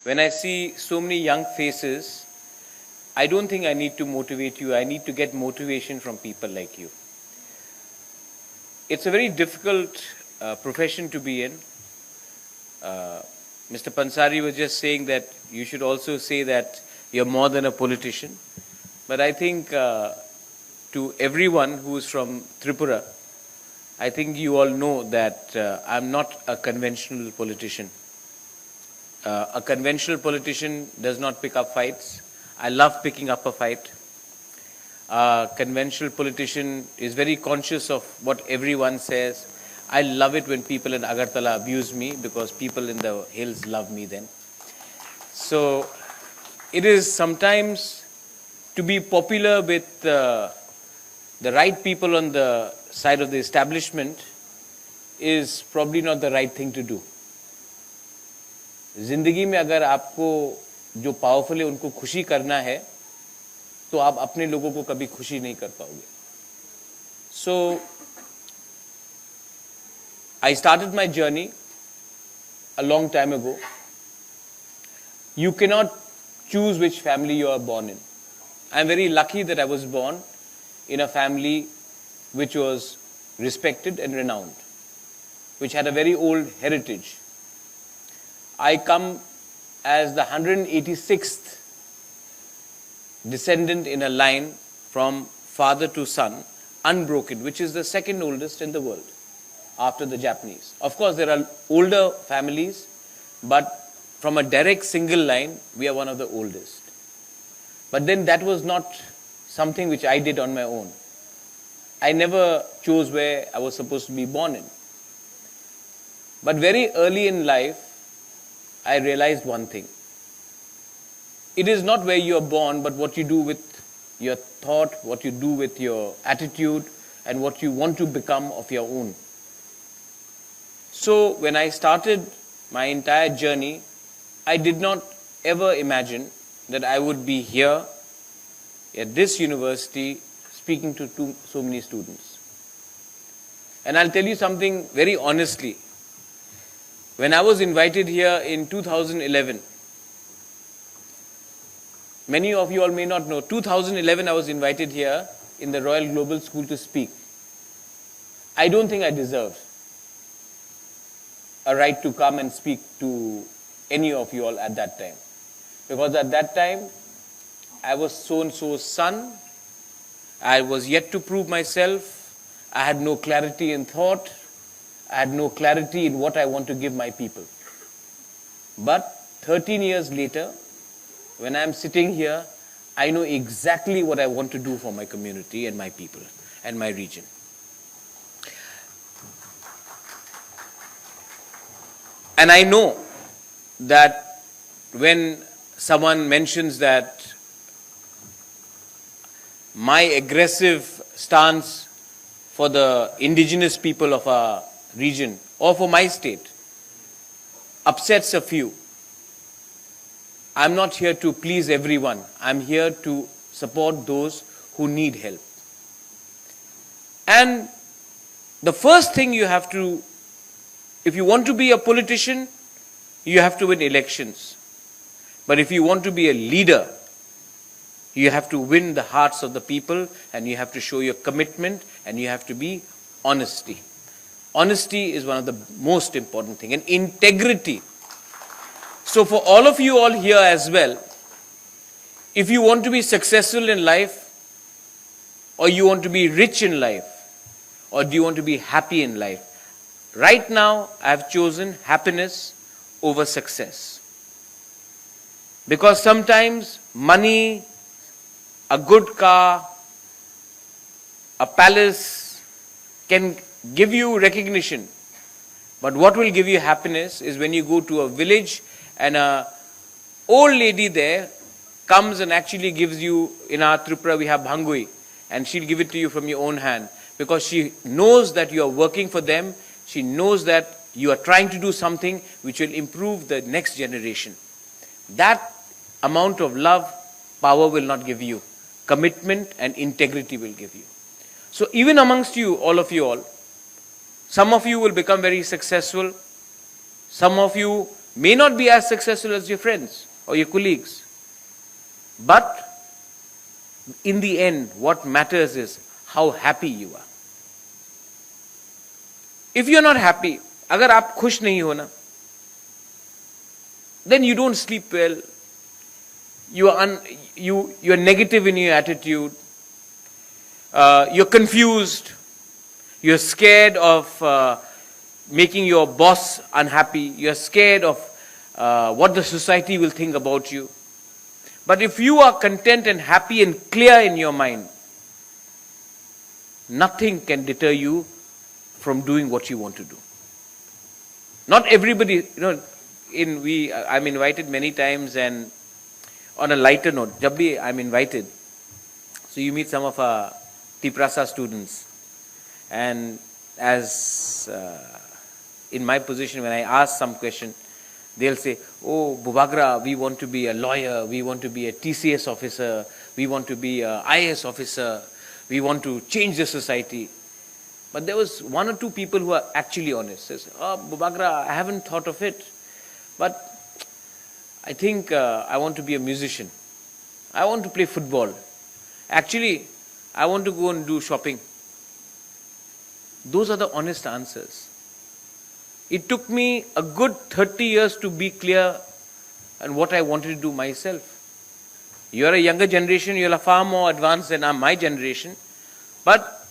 When I see so many young faces, I don't think I need to motivate you. I need to get motivation from people like you. It's a very difficult profession to be in. Mr. Pansari was just saying that you should also say that you're more than a politician. But I think to everyone who is from Tripura, I think you all know that I'm not a conventional politician. A conventional politician does not pick up fights. I love picking up a fight. A conventional politician is very conscious of what everyone says. I love it when people in Agartala abuse me because people in the hills love me then. So it is sometimes to be popular with the right people on the side of the establishment is probably not the right thing to do. जिंदगी में अगर आपको जो powerful है उनको खुशी करना है तो आप अपने लोगों को कभी खुशी नहीं कर पाओगे. So I started my journey a long time ago. You cannot choose which family you are born in. I am very lucky that I was born in a family which was respected and renowned, which had a very old heritage. I come as the 186th descendant in a line from father to son, unbroken, which is the second oldest in the world after the Japanese. Of course, there are older families, but from a direct single line, we are one of the oldest. But then that was not something which I did on my own. I never chose where I was supposed to be born in. But very early in life, I realized one thing. It is not where you are born, but what you do with your thought, what you do with your attitude, and what you want to become of your own. So when I started my entire journey, I did not ever imagine that I would be here at this university speaking to so many students. And I'll tell you something very honestly. When I was invited here in 2011, many of you all may not know, 2011 I was invited here in the Royal Global School to speak. I don't think I deserved a right to come and speak to any of you all at that time. Because at that time, I was so-and-so's son. I was yet to prove myself. I had no clarity in thought. I had no clarity in what I want to give my people. But 13 years later, when I am sitting here, I know exactly what I want to do for my community and my people and my region. And I know that when someone mentions that my aggressive stance for the indigenous people of our region or for my state upsets a few, I'm not here to please everyone. I'm here to support those who need help. And the first thing you have to, if you want to be a politician, you have to win elections. But if you want to be a leader, you have to win the hearts of the people, and you have to show your commitment, and you have to be honesty. Honesty is one of the most important things, and integrity. So for all of you all here as well, if you want to be successful in life, or you want to be rich in life, or do you want to be happy in life, right now I have chosen happiness over success. Because sometimes money, a good car, a palace can give you recognition. But what will give you happiness is when you go to a village and an old lady there comes and actually gives you, in our Tripura we have bhangui, and she'll give it to you from your own hand. Because she knows that you are working for them, she knows that you are trying to do something which will improve the next generation. That amount of love, power will not give you. Commitment and integrity will give you. So even amongst you, all of you all, some of you will become very successful. Some of you may not be as successful as your friends or your colleagues. But in the end, what matters is how happy you are. If you're not happy, agar aap khush nahi ho na, then you don't sleep well. You are negative in your attitude. You're confused. You're scared of making your boss unhappy. You're scared of what the society will think about you. But if you are content and happy and clear in your mind, nothing can deter you from doing what you want to do. Not everybody, I'm invited many times, and on a lighter note, jab bhi I'm invited, so you meet some of our Tiprasa students, and as in my position, when I ask some question, they'll say, oh, Bubagra, we want to be a lawyer, we want to be a TCS officer, we want to be a IAS officer, we want to change the society. But there was one or two people who are actually honest. Says, oh, Bubagra, I haven't thought of it, but I think I want to be a musician. I want to play football. Actually, I want to go and do shopping. Those are the honest answers. It took me a good 30 years to be clear on what I wanted to do myself. You are a younger generation, you are far more advanced than my generation. But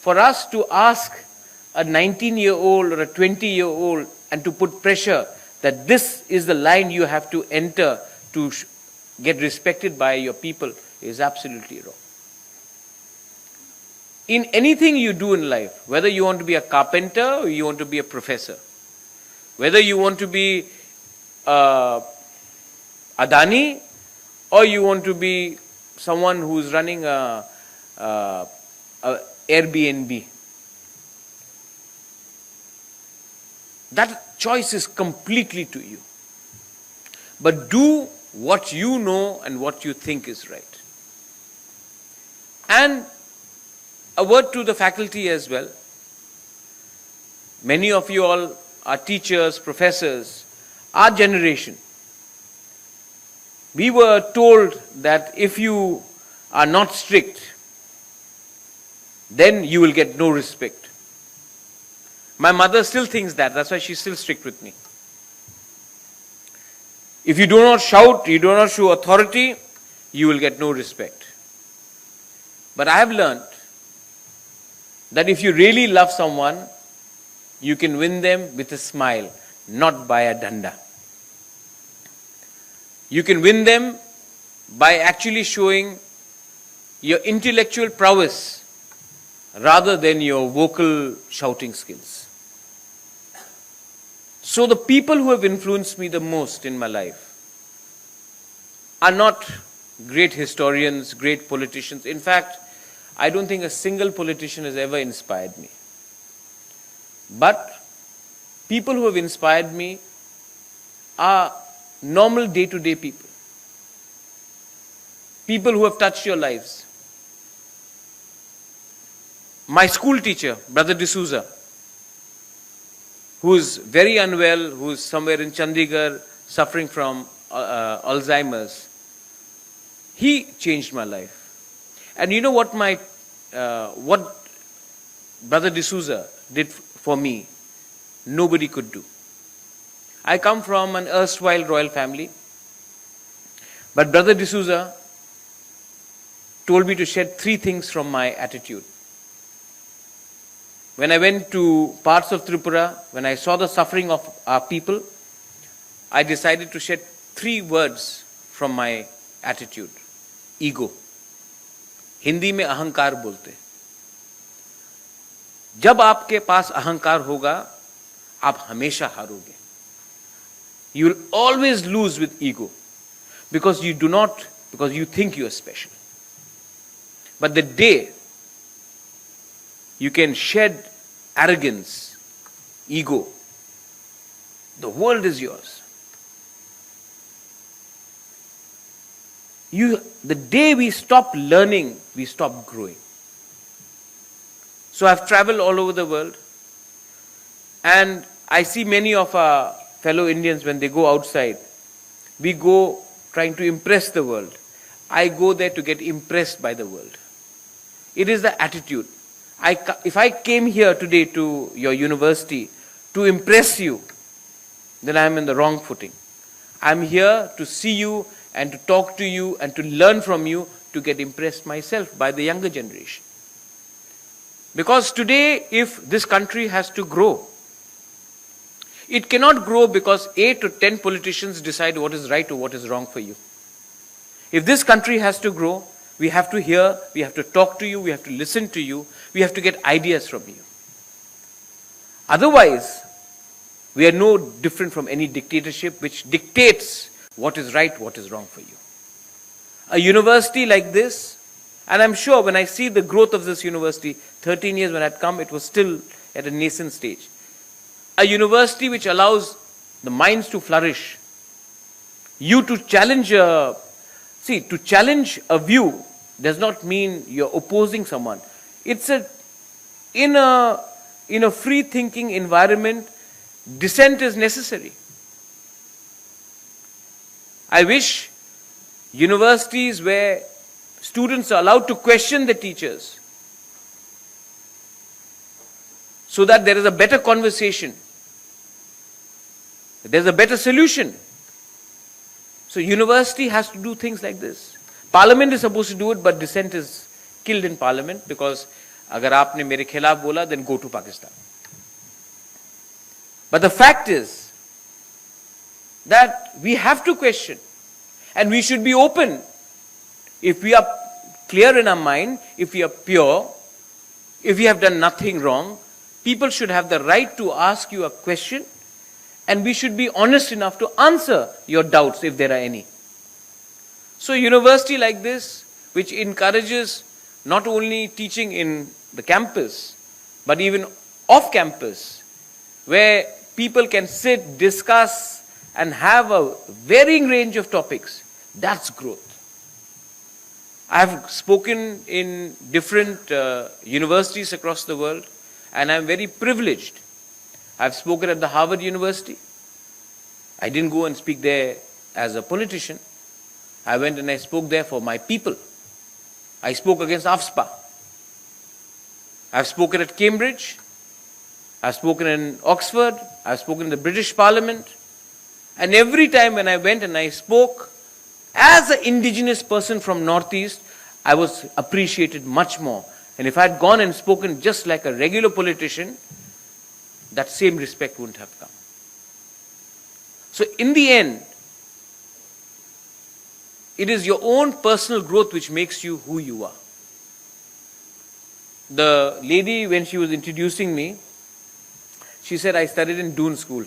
for us to ask a 19-year-old or a 20-year-old and to put pressure that this is the line you have to enter to get respected by your people is absolutely wrong. In anything you do in life, whether you want to be a carpenter or you want to be a professor, whether you want to be Adani or you want to be someone who's running a Airbnb, that choice is completely to you. But do what you know and what you think is right. And a word to the faculty as well. Many of you all are teachers, professors. Our generation, we were told that if you are not strict, then you will get no respect. My mother still thinks that. That's why she's still strict with me. If you do not shout, you do not show authority, you will get no respect. But I have learned that if you really love someone, you can win them with a smile, not by a danda. You can win them by actually showing your intellectual prowess rather than your vocal shouting skills. So the people who have influenced me the most in my life are not great historians, great politicians. In fact, I don't think a single politician has ever inspired me. But people who have inspired me are normal day-to-day people. People who have touched your lives. My school teacher, Brother D'Souza, who is very unwell, who is somewhere in Chandigarh suffering from Alzheimer's, he changed my life. And you know what what Brother D'Souza did for me? Nobody could do. I come from an erstwhile royal family, but Brother D'Souza told me to shed 3 things from my attitude. When I went to parts of Tripura, when I saw the suffering of our people, I decided to shed 3 words from my attitude. Ego. Hindi में अहंकार बोलते. जब आपके पास अहंकार होगा, आप हमेशा हारोगे. You will always lose with ego because you think you are special. But the day you can shed arrogance, ego, the world is yours. The day we stop learning, we stop growing. So I've traveled all over the world, and I see many of our fellow Indians, when they go outside, we go trying to impress the world. I go there to get impressed by the world. It is the attitude. If I came here today to your university to impress you, then I am in the wrong footing. I am here to see you and to talk to you and to learn from you, to get impressed myself by the younger generation. Because today, if this country has to grow, it cannot grow because 8 to 10 politicians decide what is right or what is wrong for you. If this country has to grow, we have to hear, we have to talk to you, we have to listen to you, we have to get ideas from you. Otherwise, we are no different from any dictatorship which dictates what is right, what is wrong for you. A university like this, and I'm sure when I see the growth of this university, 13 years when I had come, it was still at a nascent stage. A university which allows the minds to flourish, you to challenge to challenge a view does not mean you're opposing someone. It's in a free thinking environment, dissent is necessary. I wish universities where students are allowed to question the teachers so that there is a better conversation, there's a better solution. So university has to do things like this. Parliament is supposed to do it, but dissent is killed in parliament, because agar aapne mere khilaf bola, then go to Pakistan. But the fact is that we have to question, and we should be open. If we are clear in our mind, if we are pure, if we have done nothing wrong, people should have the right to ask you a question, and we should be honest enough to answer your doubts if there are any. So a university like this, which encourages not only teaching in the campus, but even off campus, where people can sit, discuss, and have a varying range of topics, that's growth. I have spoken in different universities across the world, and I am very privileged. I have spoken at the Harvard University. I didn't go and speak there as a politician. I went and I spoke there for my people. I spoke against AFSPA. I've spoken at Cambridge. I've spoken in Oxford. I've spoken in the British Parliament. And every time when I went and I spoke, as an indigenous person from Northeast, I was appreciated much more. And if I had gone and spoken just like a regular politician, that same respect wouldn't have come. So in the end, it is your own personal growth which makes you who you are. The lady, when she was introducing me, she said, I studied in Doon School.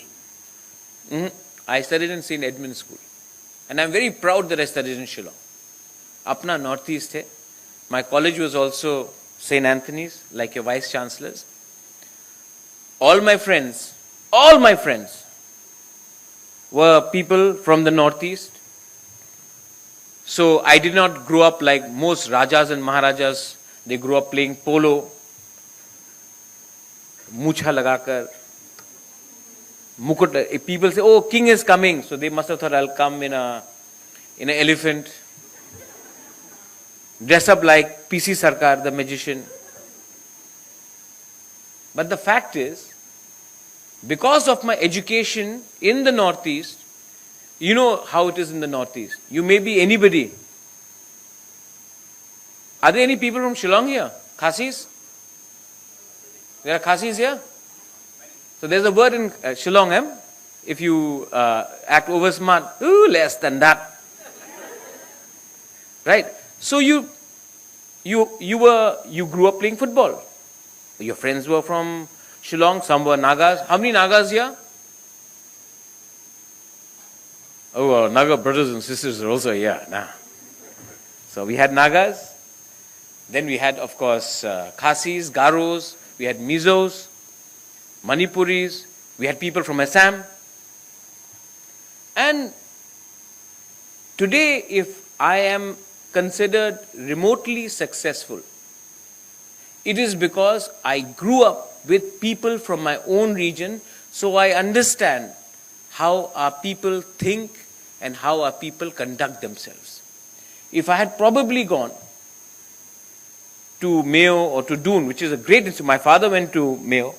I studied in St. Edmund's School. And I'm very proud that I studied in Shillong. Apna Northeast hai. My college was also St. Anthony's, like your Vice Chancellors. All my friends were people from the Northeast. So I did not grow up like most Rajas and Maharajas. They grew up playing polo, mucha lagakar, mukut. If people say, oh, king is coming, so they must have thought I'll come in an elephant, dress up like PC Sarkar, the magician. But the fact is, because of my education in the Northeast, you know how it is in the Northeast. You may be anybody. Are there any people from Shillong here? Khasis? There are Khasis here? So there's a word in Shillong, if you act over smart, ooh, less than that. Right? So you grew up playing football. Your friends were from Shillong, some were Nagas. How many Nagas here? Oh, Naga brothers and sisters are also here. Nah. So we had Nagas. Then we had, of course, Khasis, Garos. We had Mizos, Manipuris. We had people from Assam. And today, if I am considered remotely successful, it is because I grew up with people from my own region, so I understand how our people think and how our people conduct themselves. If I had probably gone to Mayo or to Doon, which is a great institute, my father went to Mayo,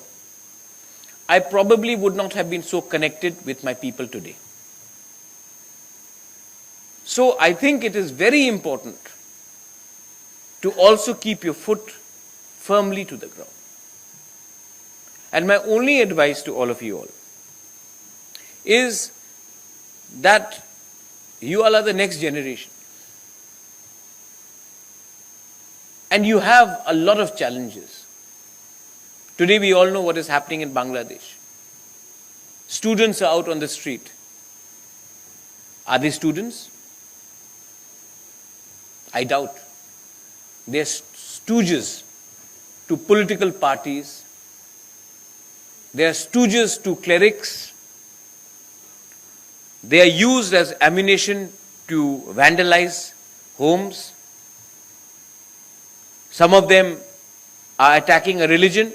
I probably would not have been so connected with my people today. So I think it is very important to also keep your foot firmly to the ground. And my only advice to all of you all is that you all are the next generation. And you have a lot of challenges. Today we all know what is happening in Bangladesh. Students are out on the street. Are they students? I doubt. They are stooges to political parties. They are stooges to clerics. They are used as ammunition to vandalize homes. Some of them are attacking a religion.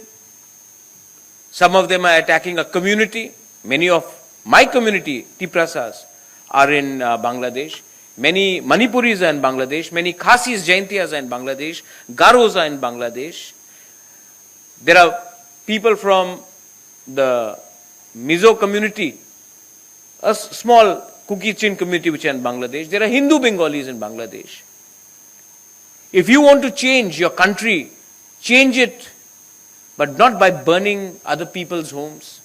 Some of them are attacking a community. Many of my community, Tiprasas, are in Bangladesh. Many Manipuris are in Bangladesh. Many Khasis, Jaintiyas are in Bangladesh. Garos are in Bangladesh. There are people from the Mizo community, a small Kuki-Chin community which are in Bangladesh. There are Hindu Bengalis in Bangladesh. If you want to change your country, change it, but not by burning other people's homes,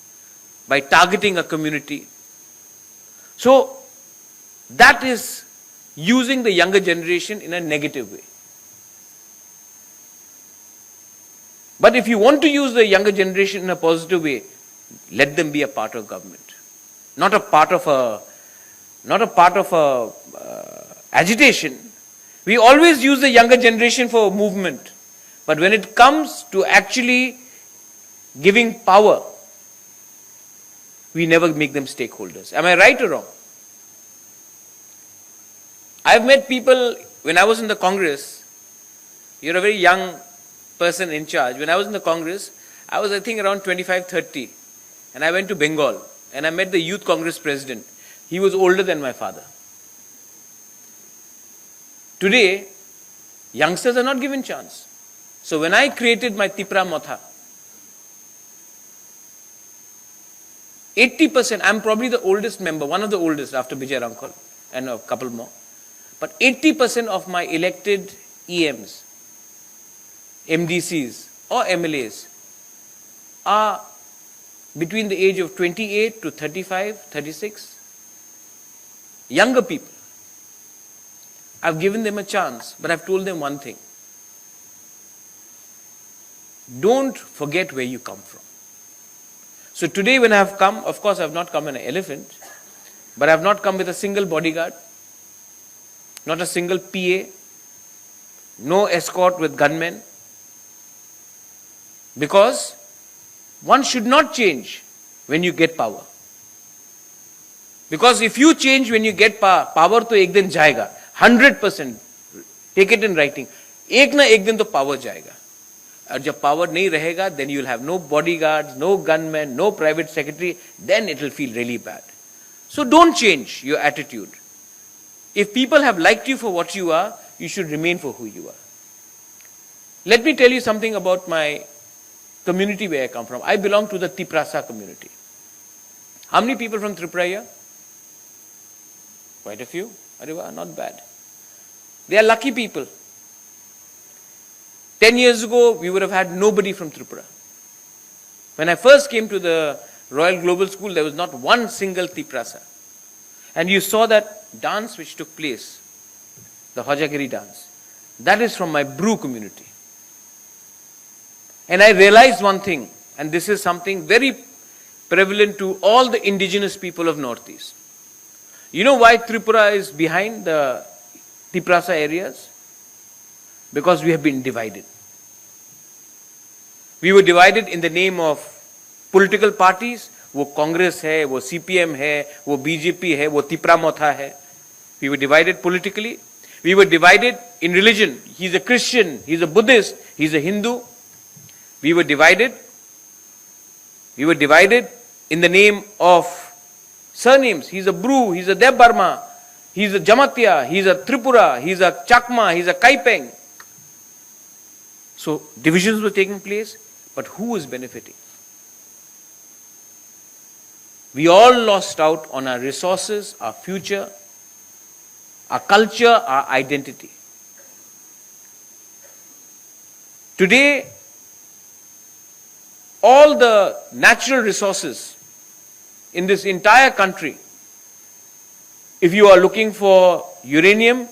by targeting a community. So that is using the younger generation in a negative way. But if you want to use the younger generation in a positive way, let them be a part of government, not a part of agitation. We always use the younger generation for movement, but when it comes to actually giving power, we never make them stakeholders. Am I right or wrong? I've met people when I was in the Congress. You're a very young person in charge. When I was in the Congress, I was, I think, around 25, 30. And I went to Bengal and I met the Youth Congress president. He was older than my father. Today, youngsters are not given chance. So when I created my Tipra Motha, 80%, I'm probably the oldest member, one of the oldest after Vijay Rankol and a couple more. But 80% of my elected EMs, MDCs or MLAs are between the age of 28 to 35, 36. Younger people. I've given them a chance, but I've told them one thing. Don't forget where you come from. So today when I have come, of course I have not come in an elephant, but I have not come with a single bodyguard, not a single PA, no escort with gunmen, because one should not change when you get power. Because if you change when you get power, power to ek din jayega, 100%, take it in writing, ek na ek din to power jayega. And जब power नहीं रहेगा, then you will have no bodyguards, no gunmen, no private secretary, then it will feel really bad. So don't change your attitude. If people have liked you for what you are, you should remain for who you are. Let me tell you something about my community where I come from. I belong to the Tiprasa community. How many people from Tripura here? Quite a few. Ariwa, not bad. They are lucky people. 10 years ago, we would have had nobody from Tripura. When I first came to the Royal Global School, there was not one single Tiprasa. And you saw that dance which took place, the Hojagiri dance. That is from my Bru community. And I realized one thing, and this is something very prevalent to all the indigenous people of Northeast. You know why Tripura is behind the Tiprasa areas? Because we have been divided. We were divided in the name of political parties. वो कांग्रेस है, वो CPM है, वो BJP है, वो Tipra Motha है. We were divided politically. We were divided in religion. He's a Christian, he's a Buddhist, he's a Hindu. We were divided. We were divided in the name of surnames. He's a Bru, he's a Deb Burma, he's a Jamatia, he's a Tripura, he's a Chakma, he's a Kaipeng. So divisions were taking place, but who was benefiting? We all lost out on our resources, our future, our culture, our identity. Today, all the natural resources in this entire country, if you are looking for uranium,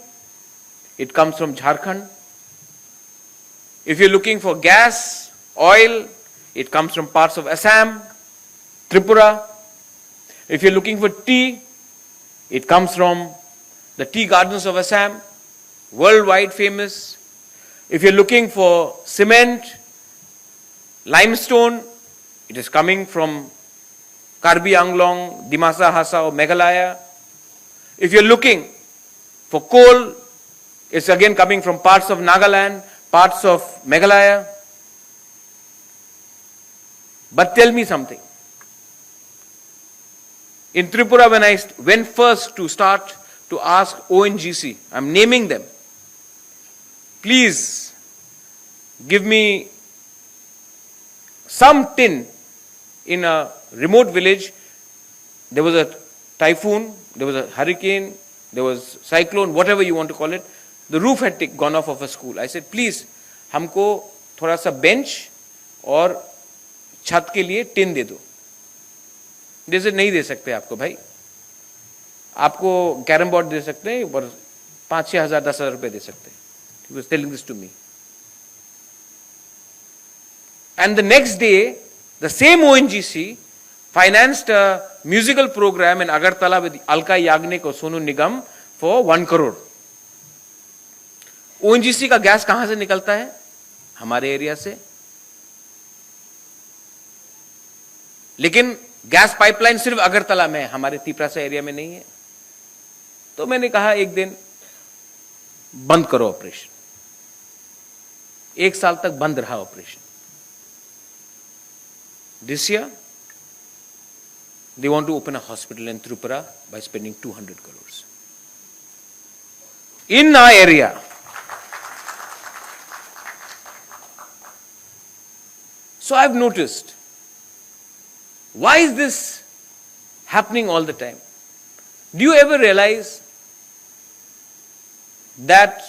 it comes from Jharkhand. If you're looking for gas, oil, it comes from parts of Assam, Tripura. If you're looking for tea, it comes from the tea gardens of Assam, worldwide famous. If you're looking for cement, limestone, it is coming from Karbi Anglong, Dimasa Hasa or Meghalaya. If you're looking for coal, it's again coming from parts of Nagaland, parts of Meghalaya. But tell me something. In Tripura, when I went first to start to ask ONGC, I'm naming them, please give me some tin in a remote village. There was a typhoon, there was a hurricane, there was cyclone, whatever you want to call it. The roof had gone off of a school. I said, please, हमको थोड़ा सा bench और छत के लिए tin दे दो. जैसे नहीं दे सकते आपको भाई, आपको कैरम बोर्ड दे सकते हैं और 5-6 हजार 10 हजार रुपए दे सकते हैं. He was telling this to me. And the next day, the same ONGC financed a musical program in Agartala with Alka Yagnik or Sonu Nigam for 1 crore. ONGC का गैस कहां से निकलता है? हमारे एरिया से. लेकिन गैस पाइपलाइन सिर्फ अगरतला में है, हमारे तिपरासा एरिया में नहीं है. तो मैंने कहा एक दिन बंद करो ऑपरेशन. 1 साल तक बंद रहा operation. This year, they want to open a hospital in Tripura by spending 200 crores. In our area, so I've noticed, why is this happening all the time? Do you ever realize that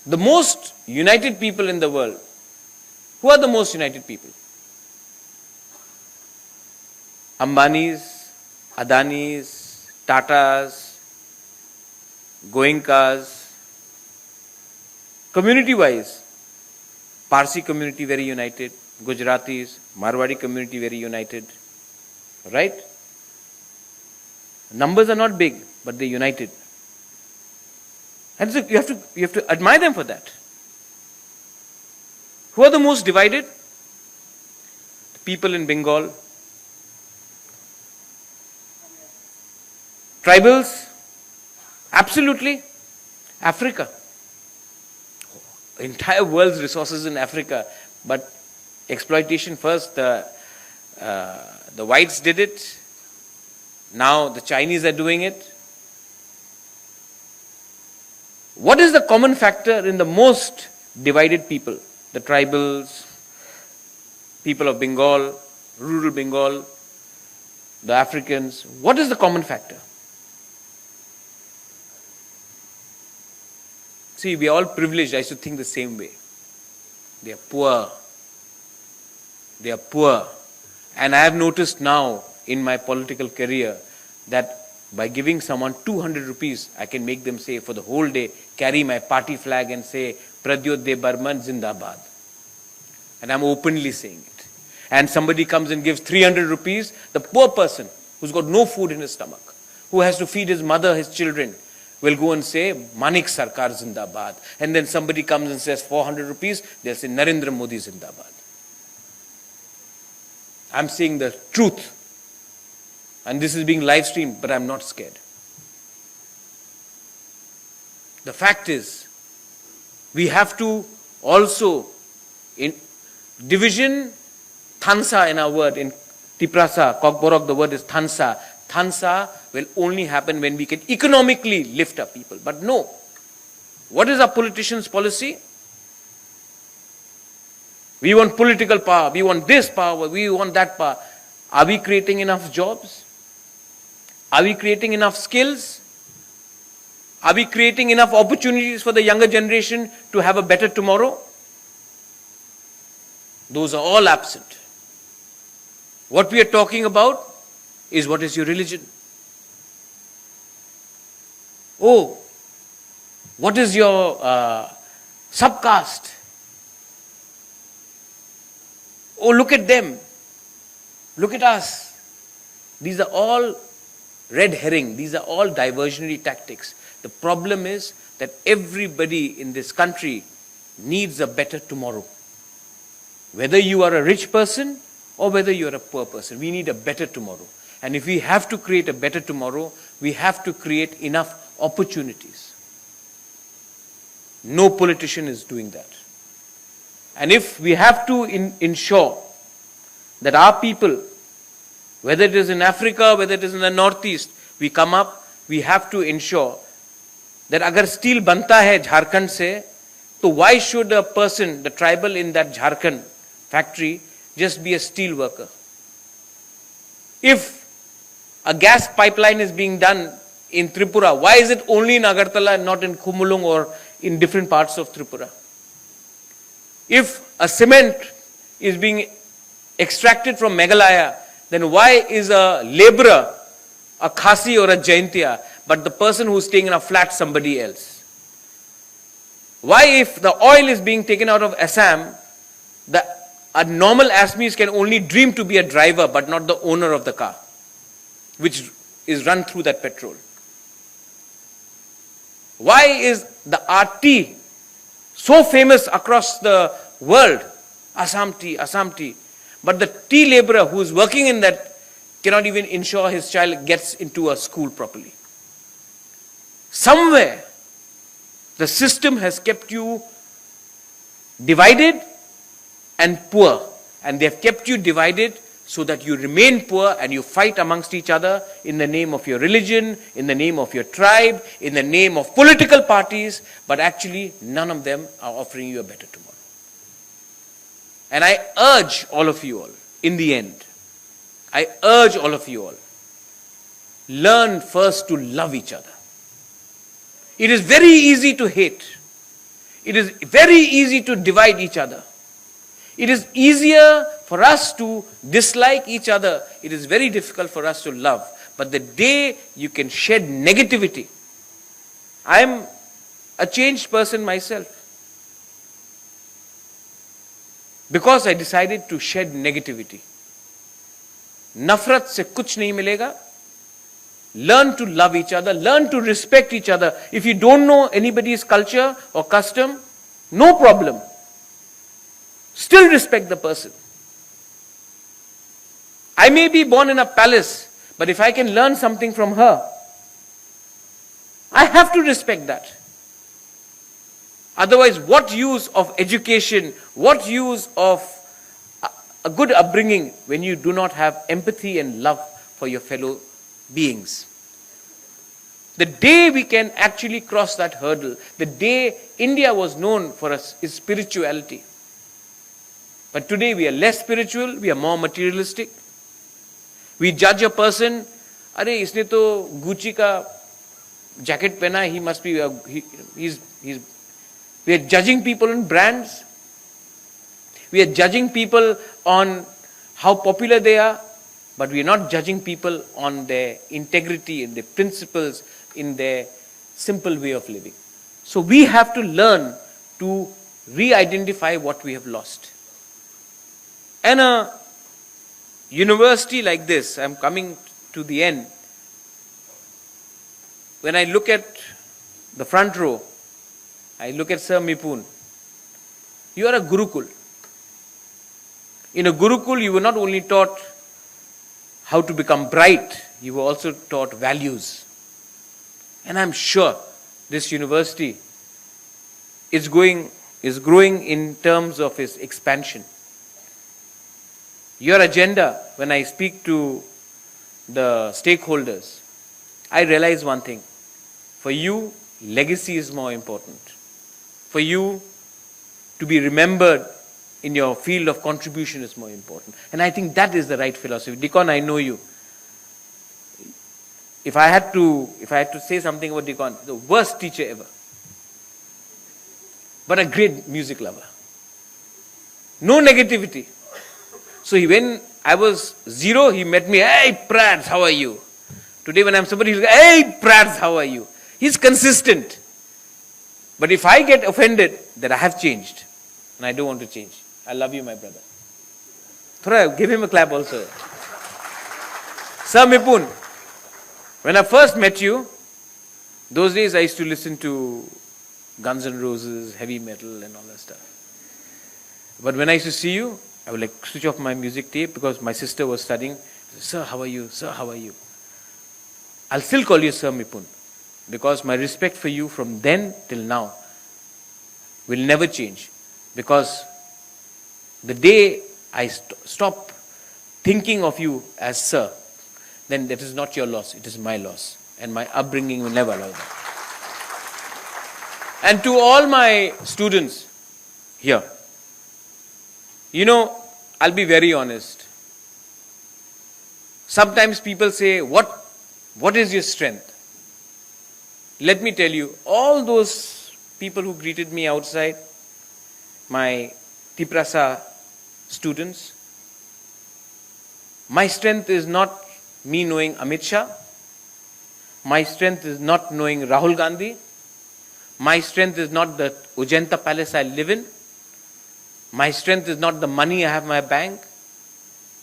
the most united people in the world, who are the most united people? Ambanis, Adanis, Tatas, Goenkas. Community-wise, Parsi community very united, Gujaratis, Marwadi community very united, right? Numbers are not big, but they're united. And so you have to admire them for that. Who are the most divided? The people in Bengal. Tribals? Absolutely. Africa. Entire world's resources in Africa, but exploitation first. The whites did it. Now the Chinese are doing it. What is the common factor in the most divided people? The tribals, people of Bengal, rural Bengal, the Africans. What is the common factor? See, we are all privileged. I used to think the same way. They are poor. They are poor. And I have noticed now in my political career that by giving someone 200 rupees, I can make them say for the whole day, carry my party flag and say, Pradyot Barman Zindabad. And I'm openly saying it. And somebody comes and gives 300 rupees, the poor person who's got no food in his stomach, who has to feed his mother, his children, will go and say, Manik Sarkar Zindabad. And then somebody comes and says 400 rupees, they'll say Narendra Modi Zindabad. I'm saying the truth. And this is being live streamed, but I'm not scared. The fact is, we have to also, in division, thansa in our word, in Tiprasa, Kokborok, the word is Thansa. Thansa will only happen when we can economically lift up people. But no. What is our politicians' policy? We want political power, we want this power, we want that power. Are we creating enough jobs? Are we creating enough skills? Are we creating enough opportunities for the younger generation to have a better tomorrow? Those are all absent. What we are talking about is what is your religion? Oh, what is your subcaste? Oh, look at them. Look at us. These are all red herring. These are all diversionary tactics. The problem is that everybody in this country needs a better tomorrow. Whether you are a rich person or whether you are a poor person, we need a better tomorrow. And if we have to create a better tomorrow, we have to create enough opportunities. No politician is doing that. And if we have to ensure that our people, whether it is in Africa, whether it is in the Northeast, we come up, we have to ensure that agar steel banta hai Jharkhand se, so why should a person, the tribal in that Jharkhand factory, just be a steel worker? If a gas pipeline is being done in Tripura, why is it only in Agartala and not in Khumulung or in different parts of Tripura? If a cement is being extracted from Meghalaya, then why is a laborer a Khasi or a Jaintia, but the person who is staying in a flat somebody else? Why, if the oil is being taken out of Assam, a normal Assamese can only dream to be a driver but not the owner of the car, which is run through that petrol? Why is the RT so famous across the world? Assam tea, Assam tea. But the tea laborer who is working in that cannot even ensure his child gets into a school properly. Somewhere, the system has kept you divided and poor. And they have kept you divided so that you remain poor and you fight amongst each other in the name of your religion, in the name of your tribe, in the name of political parties, but actually none of them are offering you a better tomorrow. And I urge all of you all, in the end, I urge all of you all, learn first to love each other. It is very easy to hate. It is very easy to divide each other. It is easier for us to dislike each other. It is very difficult for us to love. But the day you can shed negativity, I am a changed person myself. Because I decided to shed negativity. Nafrat se kuch nahi milega. Learn to love each other. Learn to respect each other. If you don't know anybody's culture or custom, no problem. Still respect the person. I may be born in a palace, but if I can learn something from her, I have to respect that. Otherwise, what use of education, what use of a good upbringing when you do not have empathy and love for your fellow beings? The day we can actually cross that hurdle, the day India was known for its spirituality. But today we are less spiritual, we are more materialistic. We judge a person, "Are, isne to Gucci ka jacket pehna, he must be, we are judging people on brands. We are judging people on how popular they are, but we are not judging people on their integrity and their principles, in their simple way of living. So we have to learn to re-identify what we have lost. And a university like this, I'm coming to the end. When I look at the front row, I look at Sir Mipun. You are a Gurukul. In a Gurukul, you were not only taught how to become bright, you were also taught values. And I'm sure this university is growing in terms of its expansion. your agenda, when I speak to the stakeholders, I realize one thing. For you, legacy is more important. For you to be remembered in your field of contribution is more important. And I think that is the right philosophy. Deacon, I know you. If I had to say something about Deacon, the worst teacher ever. But a great music lover. No negativity. So when I was 0, he met me, hey Prads, how are you? Today when I'm somebody, he'll go, hey Prads, how are you? He's consistent. But if I get offended, that I have changed. And I don't want to change. I love you, my brother. Thora, give him a clap also. Sir Mipun, when I first met you, those days I used to listen to Guns N' Roses, heavy metal and all that stuff. But when I used to see you, I would like switch off my music tape because my sister was studying. Sir, how are you? Sir, how are you? I'll still call you Sir Mipun because my respect for you from then till now will never change. Because the day I stop thinking of you as Sir, then that is not your loss, it is my loss. And my upbringing will never allow that. And to all my students here, I'll be very honest. Sometimes people say, what is your strength? Let me tell you, all those people who greeted me outside, my Tiprasa students, my strength is not me knowing Amit Shah. My strength is not knowing Rahul Gandhi. My strength is not the Ujanta palace I live in. My strength is not the money I have in my bank.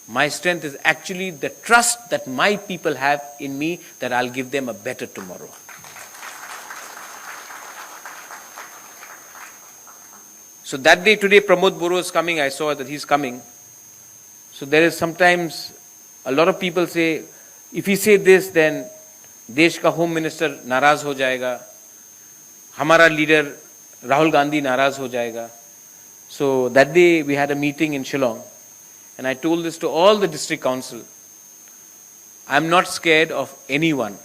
My strength is actually the trust that my people have in me that I'll give them a better tomorrow. So that day, today, Pramod Boro is coming. I saw that he's coming. So there is sometimes a lot of people say, if he say this, then Desh ka Home Minister naraz ho jayega. Hamara leader Rahul Gandhi naraz ho jayega. So that day we had a meeting in Shillong and I told this to all the district council. I'm not scared of anyone.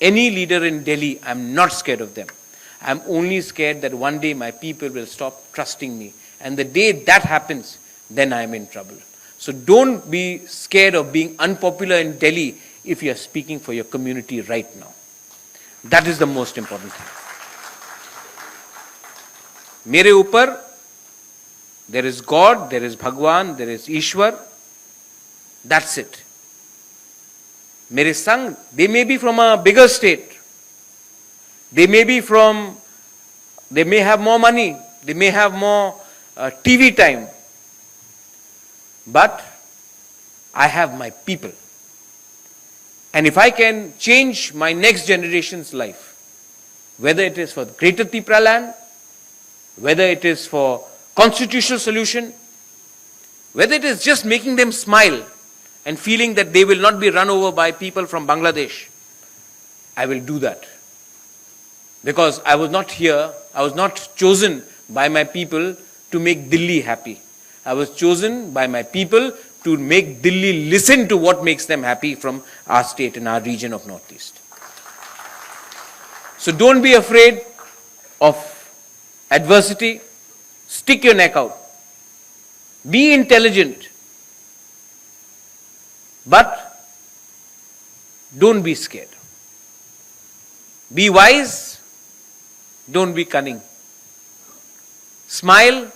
Any leader in Delhi, I'm not scared of them. I'm only scared that one day my people will stop trusting me. And the day that happens, then I'm in trouble. So don't be scared of being unpopular in Delhi if you are speaking for your community right now. That is the most important thing. Mere upar, there is God, there is Bhagwan, there is Ishwar. That's it. Mere sang, they may be from a bigger state. They may have more money. They may have more TV time. But I have my people. And if I can change my next generation's life, whether it is for Greater Tipra land, whether it is for constitutional solution, whether it is just making them smile and feeling that they will not be run over by people from Bangladesh, I will do that. Because I was not here, I was not chosen by my people to make Delhi happy. I was chosen by my people to make Delhi listen to what makes them happy from our state and our region of Northeast. So don't be afraid of adversity. Stick your neck out. Be intelligent. But don't be scared. Be wise. Don't be cunning. Smile,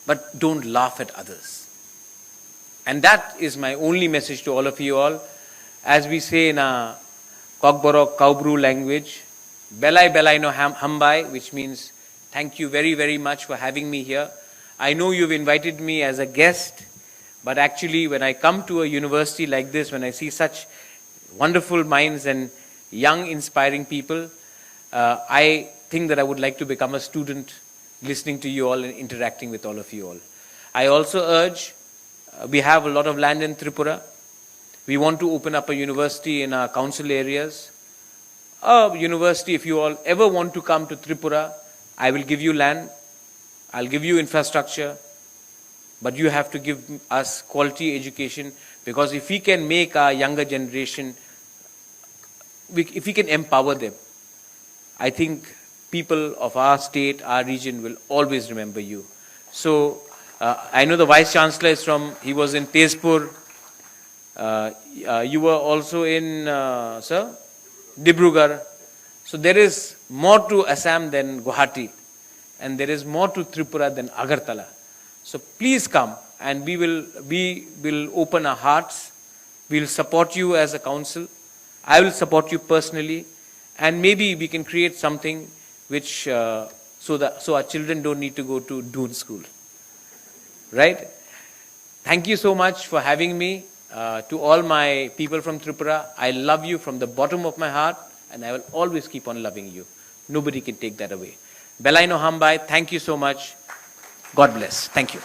but don't laugh at others. And that is my only message to all of you all. As we say in a Kokborok Kaubru language, Belai Belai no Hambai, which means thank you very, very much for having me here. I know you've invited me as a guest, but actually when I come to a university like this, when I see such wonderful minds and young, inspiring people, I think that I would like to become a student listening to you all and interacting with all of you all. I also urge, we have a lot of land in Tripura. We want to open up a university in our council areas. A university, if you all ever want to come to Tripura, I will give you land, I'll give you infrastructure, but you have to give us quality education, because if we can make our younger generation, if we can empower them, I think people of our state, our region will always remember you. So I know the Vice Chancellor is he was in Tezpur. You were also in, sir? Dibrugarh. So there is more to Assam than Guwahati, and there is more to Tripura than Agartala. So please come, and we will open our hearts. We will support you as a council. I will support you personally, and maybe we can create something which so our children don't need to go to Doon school. Right? Thank you so much for having me. To all my people from Tripura, I love you from the bottom of my heart, and I will always keep on loving you. Nobody can take that away. Belai no Hambai, thank you so much. God bless. Thank you.